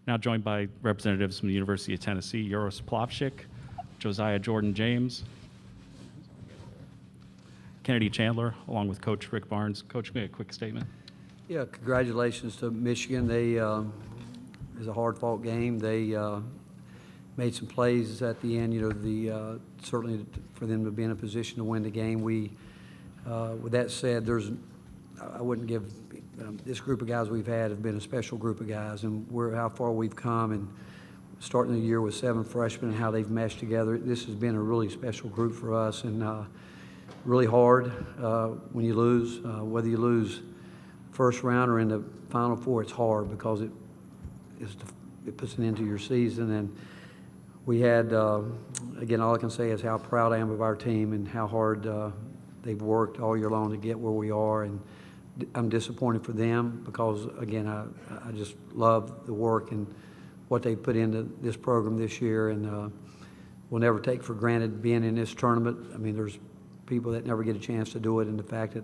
Now joined by representatives from the University of Tennessee, Uros Plavsic, Josiah-Jordan James, Kennedy Chandler, along with Coach Rick Barnes. Coach, make a quick statement. Yeah, congratulations to Michigan. It was a hard-fought game. They made some plays at the end. Certainly for them to be in a position to win the game. With that said, I wouldn't give this group of guys we've had have been a special group of guys, and how far we've come, and starting the year with 7 freshmen and how they've meshed together. This has been a really special group for us, and really hard when you lose. Whether you lose first round or in the Final Four, it's hard because it puts an end to your season. And we had, again, all I can say is how proud I am of our team and how hard they've worked all year long to get where we are. And I'm disappointed for them because, again, I just love the work and what they put into this program this year. And we'll never take for granted being in this tournament. I mean, there's people that never get a chance to do it, and the fact that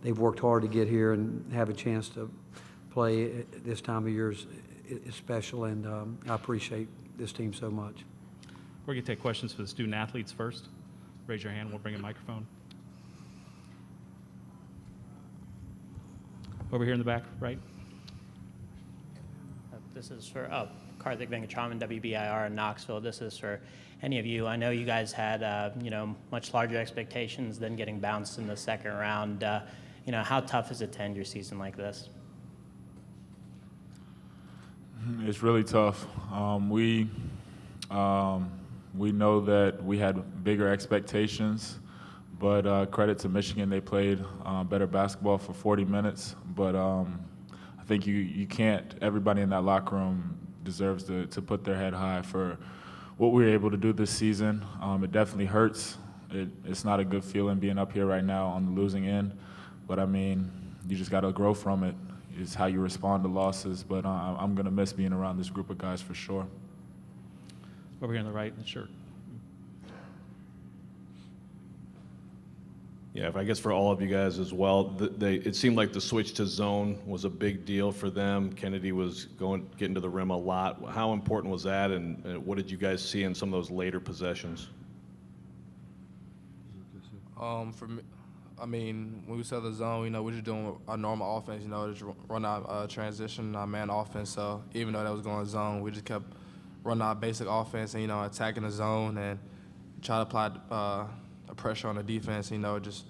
they've worked hard to get here and have a chance to play at this time of year is special, and I appreciate this team so much. We're going to take questions for the student athletes first. Raise your hand. We'll bring a microphone. Over here in the back, right? This is for Karthik Venkatraman, WBIR in Knoxville. This is for any of you. I know you guys had much larger expectations than getting bounced in the second round. How tough is it to end your season like this? It's really tough. We know that we had bigger expectations, but credit to Michigan, they played better basketball for 40 minutes. But I think you can't. Everybody in that locker room deserves to put their head high for what we were able to do this season. It definitely hurts. It's not a good feeling being up here right now on the losing end. But I mean, you just got to grow from it. It's how you respond to losses. But I'm going to miss being around this group of guys for sure. Over here on the right in the shirt. Yeah, I guess for all of you guys as well, it seemed like the switch to zone was a big deal for them. Kennedy was getting to the rim a lot. How important was that, and what did you guys see in some of those later possessions? For me, I mean, when we set the zone, we're just doing our normal offense, just run our transition, our man offense. So even though that was going zone, we just kept running our basic offense and, attacking the zone and try to apply a pressure on the defense, just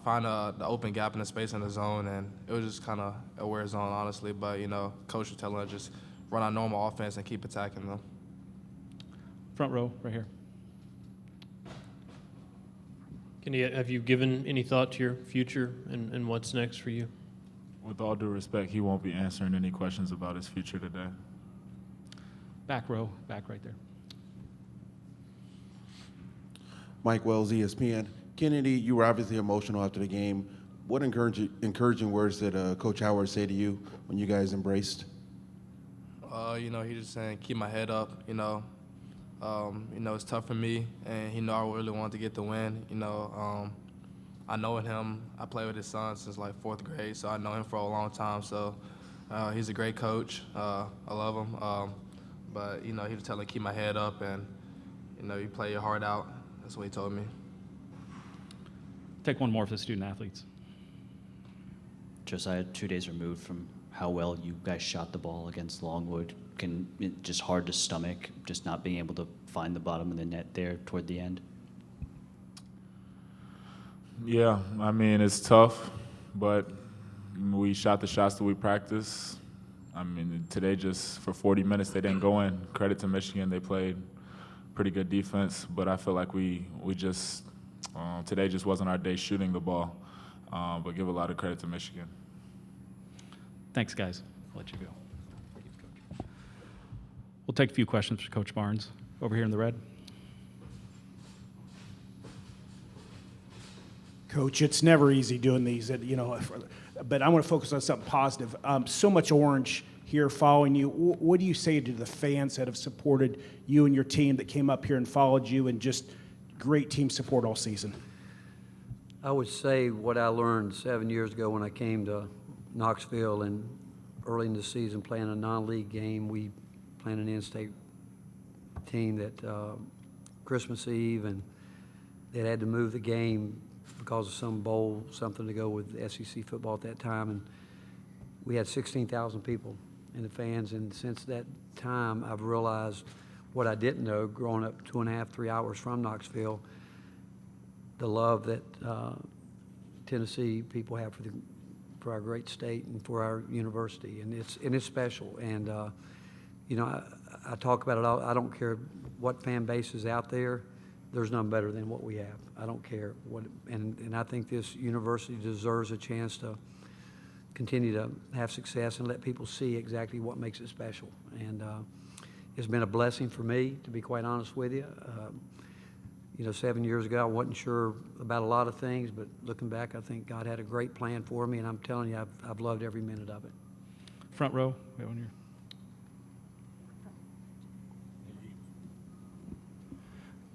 find the open gap in the space in the zone. And it was just kind of a weird zone, honestly. But, Coach was telling us just run our normal offense and keep attacking them. Front row, right here. Have you given any thought to your future and what's next for you? With all due respect, he won't be answering any questions about his future today. Back row, back right there. Mike Wells, ESPN. Kennedy, you were obviously emotional after the game. What encouraging words did Coach Howard say to you when you guys embraced? He just saying, keep my head up, it's tough for me, and I really wanted to get the win. I know him. I played with his son since like 4th grade, so I know him for a long time. So he's a great coach. I love him. But he was telling me to keep my head up, and you play your heart out. That's what he told me. Take one more for the student athletes. Josiah, 2 days removed from how well you guys shot the ball against Longwood, just hard to stomach, just not being able to find the bottom of the net there toward the end? Yeah, I mean, it's tough, but we shot the shots that we practiced. I mean, today just for 40 minutes they didn't go in. Credit to Michigan, they played pretty good defense, but I feel like we just today just wasn't our day shooting the ball, but give a lot of credit to Michigan. Thanks, guys. I'll let you go. We'll take a few questions for Coach Barnes. Over here in the red. Coach, it's never easy doing these, but I want to focus on something positive. So much orange here following you. What do you say to the fans that have supported you and your team that came up here and followed you, and just great team support all season? I would say what I learned 7 years ago when I came to Knoxville and early in the season playing a non-league game. We playing an in-state team that Christmas Eve, and they had to move the game because of some bowl, something to go with SEC football at that time, and we had 16,000 people in the fans, and since that time, I've realized what I didn't know, growing up 2.5, 3 hours from Knoxville, the love that Tennessee people have for our great state and for our university, and it's special. And you know, I talk about it all. I don't care what fan base is out there. There's none better than what we have. I don't care what, and I think this university deserves a chance to continue to have success and let people see exactly what makes it special. And it's been a blessing for me, to be quite honest with you. You know, 7 years ago, I wasn't sure about a lot of things, but looking back, I think God had a great plan for me, and I'm telling you, I've loved every minute of it. Front row, we have one here.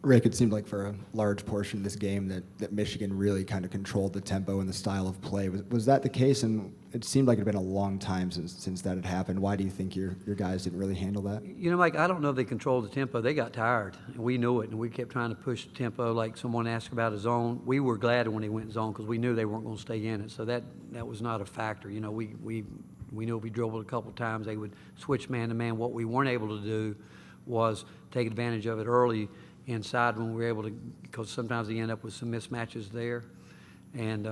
Rick, it seemed like for a large portion of this game that Michigan really kind of controlled the tempo and the style of play. Was that the case? And it seemed like it had been a long time since that had happened. Why do you think your guys didn't really handle that? You know, Mike, I don't know if they controlled the tempo. They got tired, and we knew it, and we kept trying to push the tempo. Like someone asked about a zone, we were glad when they went zone because we knew they weren't going to stay in it. So that was not a factor. You know, we knew if we dribbled a couple of times, they would switch man to man. What we weren't able to do was take advantage of it early inside when we were able to, because sometimes they end up with some mismatches there. And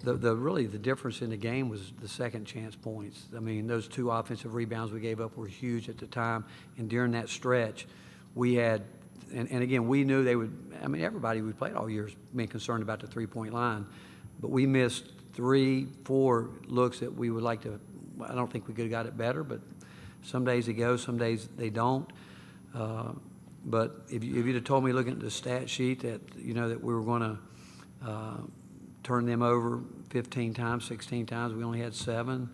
really the difference in the game was the second chance points. I mean, those two offensive rebounds we gave up were huge at the time. And during that stretch, we had, and again, we knew they would, I mean, everybody we played all year has been concerned about the three-point line. But we missed 3, 4 looks that we would like to, I don't think we could have got it better, but some days they go, some days they don't. But if you'd have told me looking at the stat sheet that, you know, that we were going to turn them over 15 times, 16 times, we only had 7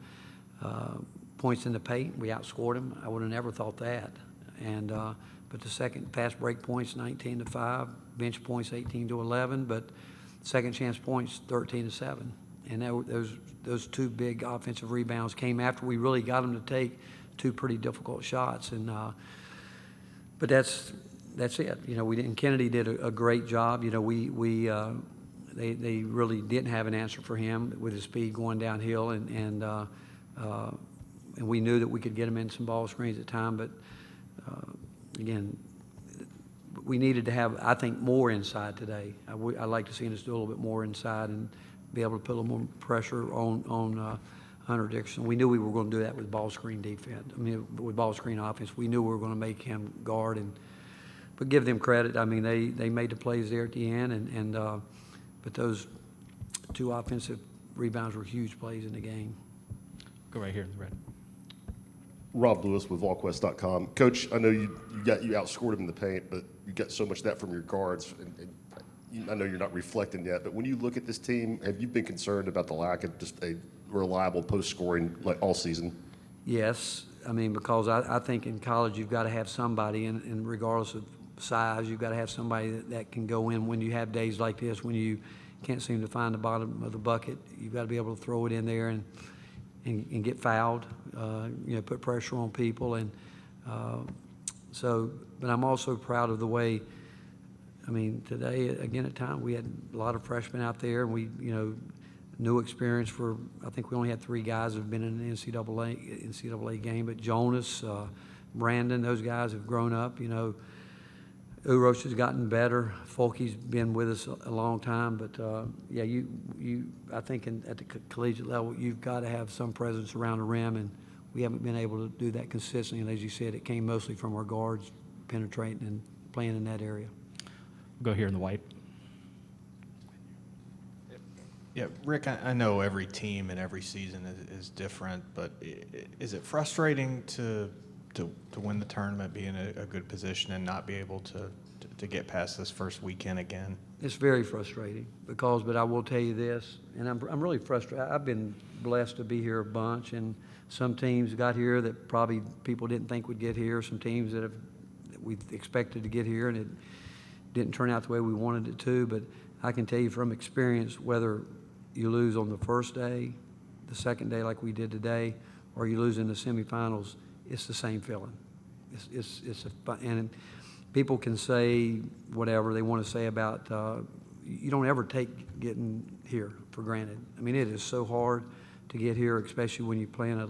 points in the paint. We outscored them. I would have never thought that. And but the second fast break points 19-5, bench points 18-11, but second chance points 13-7. And those 2 big offensive rebounds came after we really got them to take 2 pretty difficult shots. And but that's it. You know, Kennedy did a great job. You know, they really didn't have an answer for him with his speed going downhill, and we knew that we could get him in some ball screens at time. But again, we needed to have, I think, more inside today. I'd like to see us do a little bit more inside and be able to put a little more pressure on Hunter Dixon. We knew we were going to do that with ball screen defense. I mean, with ball screen offense, we knew we were going to make him guard. But give them credit. I mean, they made the plays there at the end, but those 2 offensive rebounds were huge plays in the game. Go right here in the red. Rob Lewis with VolQuest.com. Coach, I know you outscored him in the paint, but you got so much of that from your guards. And I know you're not reflecting yet, but when you look at this team, have you been concerned about the lack of just a reliable post-scoring like all season? Yes. I mean, because I think in college you've got to have somebody, and regardless of size, you've got to have somebody that can go in when you have days like this, when you can't seem to find the bottom of the bucket. You've got to be able to throw it in there and get fouled, you know, put pressure on people. And but I'm also proud of the way, I mean, today, again, at time, we had a lot of freshmen out there, and we, you know, new experience for, I think we only had 3 guys who have been in an NCAA game, but Jonas, Brandon, those guys have grown up, you know. Uros has gotten better. Folky's been with us a long time, but yeah, I think at the collegiate level, you've got to have some presence around the rim, and we haven't been able to do that consistently. And as you said, it came mostly from our guards penetrating and playing in that area. Go here in the white. Yeah, Rick, I know every team and every season is different, but is it frustrating to win the tournament, be in a good position, and not be able to get past this first weekend again? It's very frustrating but I will tell you this, and I'm really frustrated. I've been blessed to be here a bunch, and some teams got here that probably people didn't think would get here. Some teams that we expected to get here, and it didn't turn out the way we wanted it to. But I can tell you from experience, whether you lose on the first day, the second day like we did today, or you lose in the semifinals, it's the same feeling. It's a fun, and people can say whatever they want to say about. You don't ever take getting here for granted. I mean, it is so hard to get here, especially when you play in a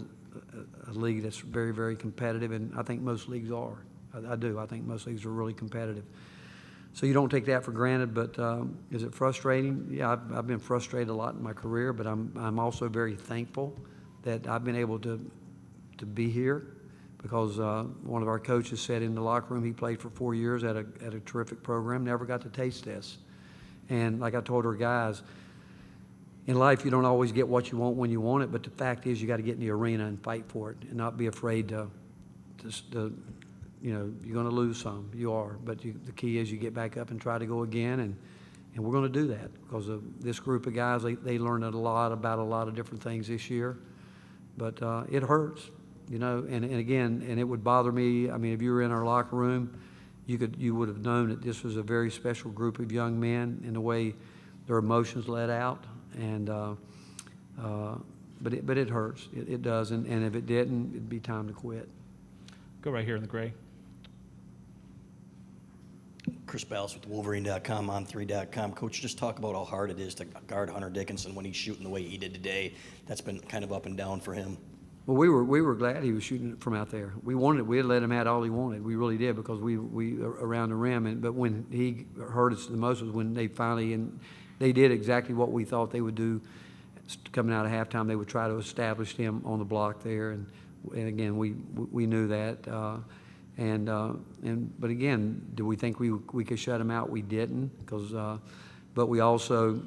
league that's very, very competitive, and I think most leagues are. I do. I think most leagues are really competitive. So you don't take that for granted, but is it frustrating? Yeah, I've been frustrated a lot in my career, but I'm also very thankful that I've been able to be here, because one of our coaches said in the locker room he played for 4 years at a terrific program, never got to taste this. And like I told our guys, in life you don't always get what you want when you want it, but the fact is you got to get in the arena and fight for it and not be afraid to you know, you're going to lose some, you are, but the key is you get back up and try to go again, and we're going to do that because of this group of guys. They learned a lot about a lot of different things this year, but it hurts, you know, and again, and it would bother me. I mean, if you were in our locker room, you would have known that this was a very special group of young men in the way their emotions let out, and but it hurts. It does, and if it didn't, it'd be time to quit. Go right here in the gray. Chris Ballas with Wolverine.com, on3.com. Coach, just talk about how hard it is to guard Hunter Dickinson when he's shooting the way he did today. That's been kind of up and down for him. Well, we were glad he was shooting from out there. We had let him have all he wanted. We really did, because we around the rim. But when he hurt us the most was when they finally, and they did exactly what we thought they would do. Coming out of halftime, they would try to establish him on the block there, and again we knew that. But again, do we think we could shut him out? We didn't, but we also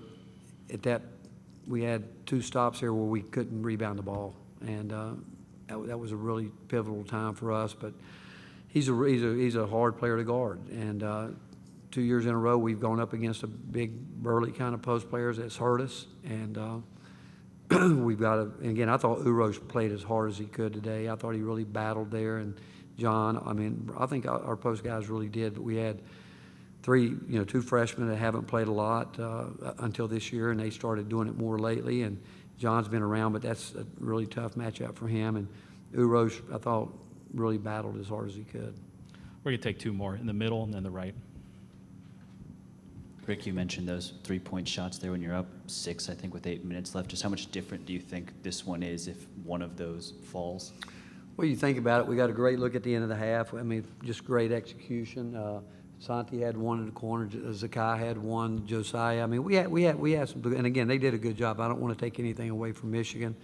we had 2 stops here where we couldn't rebound the ball, and that was a really pivotal time for us. But he's a hard player to guard, and 2 years in a row we've gone up against a big burly kind of post players that's hurt us, and we've got to. And again, I thought Uros played as hard as he could today. I thought he really battled there, and John, I mean, I think our post guys really did, but we had 2 freshmen that haven't played a lot until this year, and they started doing it more lately, and John's been around, but that's a really tough matchup for him, and Uros, I thought, really battled as hard as he could. We're going to take 2 more, in the middle and then the right. Rick, you mentioned those 3-point shots there when you're up 6, I think, with 8 minutes left. Just how much different do you think this one is if one of those falls? Well, you think about it, we got a great look at the end of the half. I mean, just great execution. Santi had one in the corner. Zakai had one. Josiah. I mean, we had some. And again, they did a good job. I don't want to take anything away from Michigan.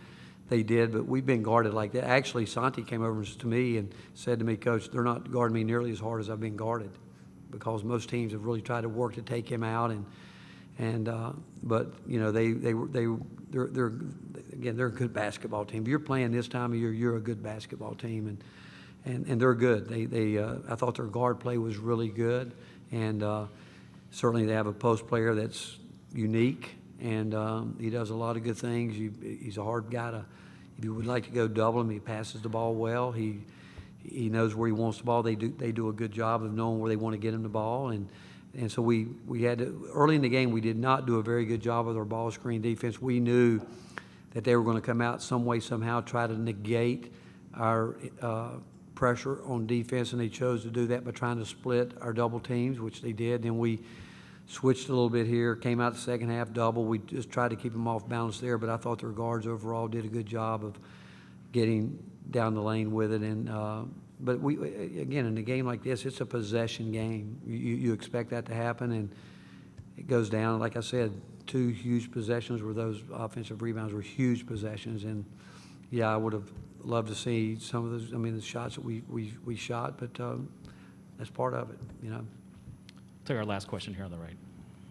They did, but we've been guarded like that. Actually, Santi came over to me and said to me, "Coach, they're not guarding me nearly as hard as I've been guarded, because most teams have really tried to work to take him out." But you know, they're a good basketball team. If you're playing this time of year, you're a good basketball team, and they're good. I thought their guard play was really good, and certainly they have a post player that's unique, and he does a lot of good things. He's a hard guy to. If you would like to go double him, he passes the ball well. He knows where he wants the ball. They do a good job of knowing where they want to get him the ball, and so we had to, early in the game, we did not do a very good job with our ball screen defense. We knew that they were going to come out some way, somehow, try to negate our pressure on defense, and they chose to do that by trying to split our double teams, which they did. Then we switched a little bit here, came out the second half double. We just tried to keep them off balance there, but I thought their guards overall did a good job of getting down the lane with it. And but again, in a game like this, it's a possession game. You expect that to happen, and it goes down. Like I said, 2 huge possessions where those offensive rebounds were huge possessions. And yeah, I would have loved to see some of those. I mean, the shots that we shot, but that's part of it, you know. Take our last question here on the right.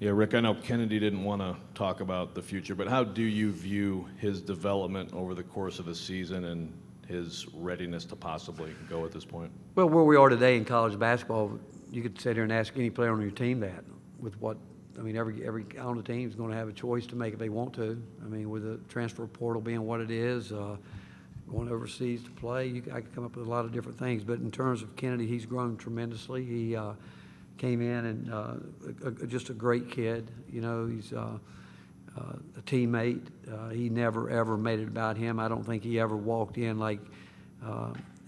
Yeah, Rick, I know Kennedy didn't want to talk about the future, but how do you view his development over the course of the season and his readiness to possibly go at this point? Well, where we are today in college basketball, you could sit here and ask any player on your team that. With what, I mean, every on the team is going to have a choice to make if they want to. I mean, with the transfer portal being what it is, going overseas to play, I could come up with a lot of different things. But in terms of Kennedy, he's grown tremendously. He came in and just a great kid. You know, he's a teammate. He never, ever made it about him. I don't think he ever walked in like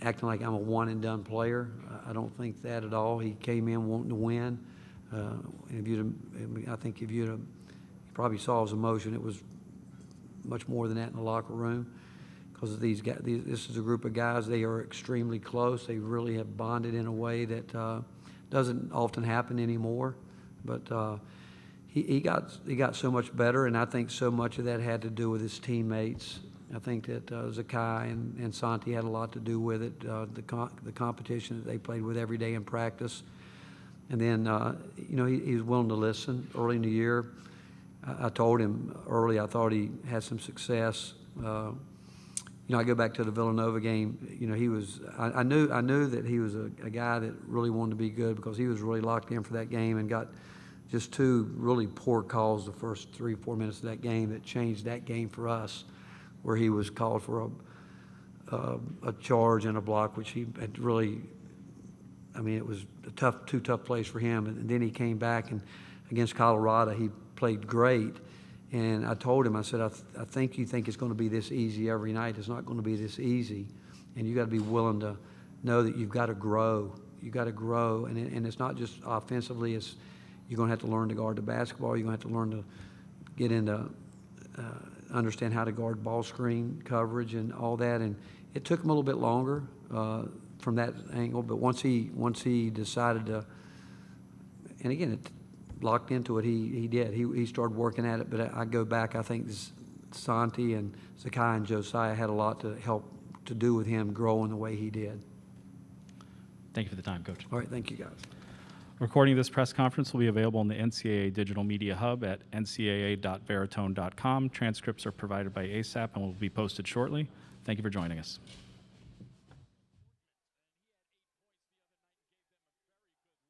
acting like I'm a one-and-done player. I don't think that at all. He came in wanting to win. I think if you probably saw his emotion, it was much more than that in the locker room, because these guys, this is a group of guys. They are extremely close. They really have bonded in a way that doesn't often happen anymore. But he got so much better, and I think so much of that had to do with his teammates. I think that Zakai and Santi had a lot to do with it, the competition that they played with every day in practice. And then, he was willing to listen. Early in the year, I told him early I thought he had some success. I go back to the Villanova game. He was. I knew that he was a guy that really wanted to be good, because he was really locked in for that game and got just two really poor calls the first 3-4 minutes of that game that changed that game for us, where he was called for a charge and a block, which he had really. It was two tough plays for him. And then he came back, and against Colorado, he played great. And I told him, I said, I think you think it's going to be this easy every night. It's not going to be this easy. And you got to be willing to know that you've got to grow. You got to grow. And it's not just offensively. It's you're going to have to learn to guard the basketball. You're going to have to learn to get into, understand how to guard ball screen coverage and all that. And it took him a little bit longer from that angle. But once he decided to, and again, it locked into it, he did. He started working at it. But I go back, I think Santi and Zakai and Josiah had a lot to help to do with him growing the way he did. Thank you for the time, Coach. All right, thank you, guys. Recording of this press conference will be available on the NCAA Digital Media Hub at ncaa.veritone.com. Transcripts are provided by ASAP and will be posted shortly. Thank you for joining us.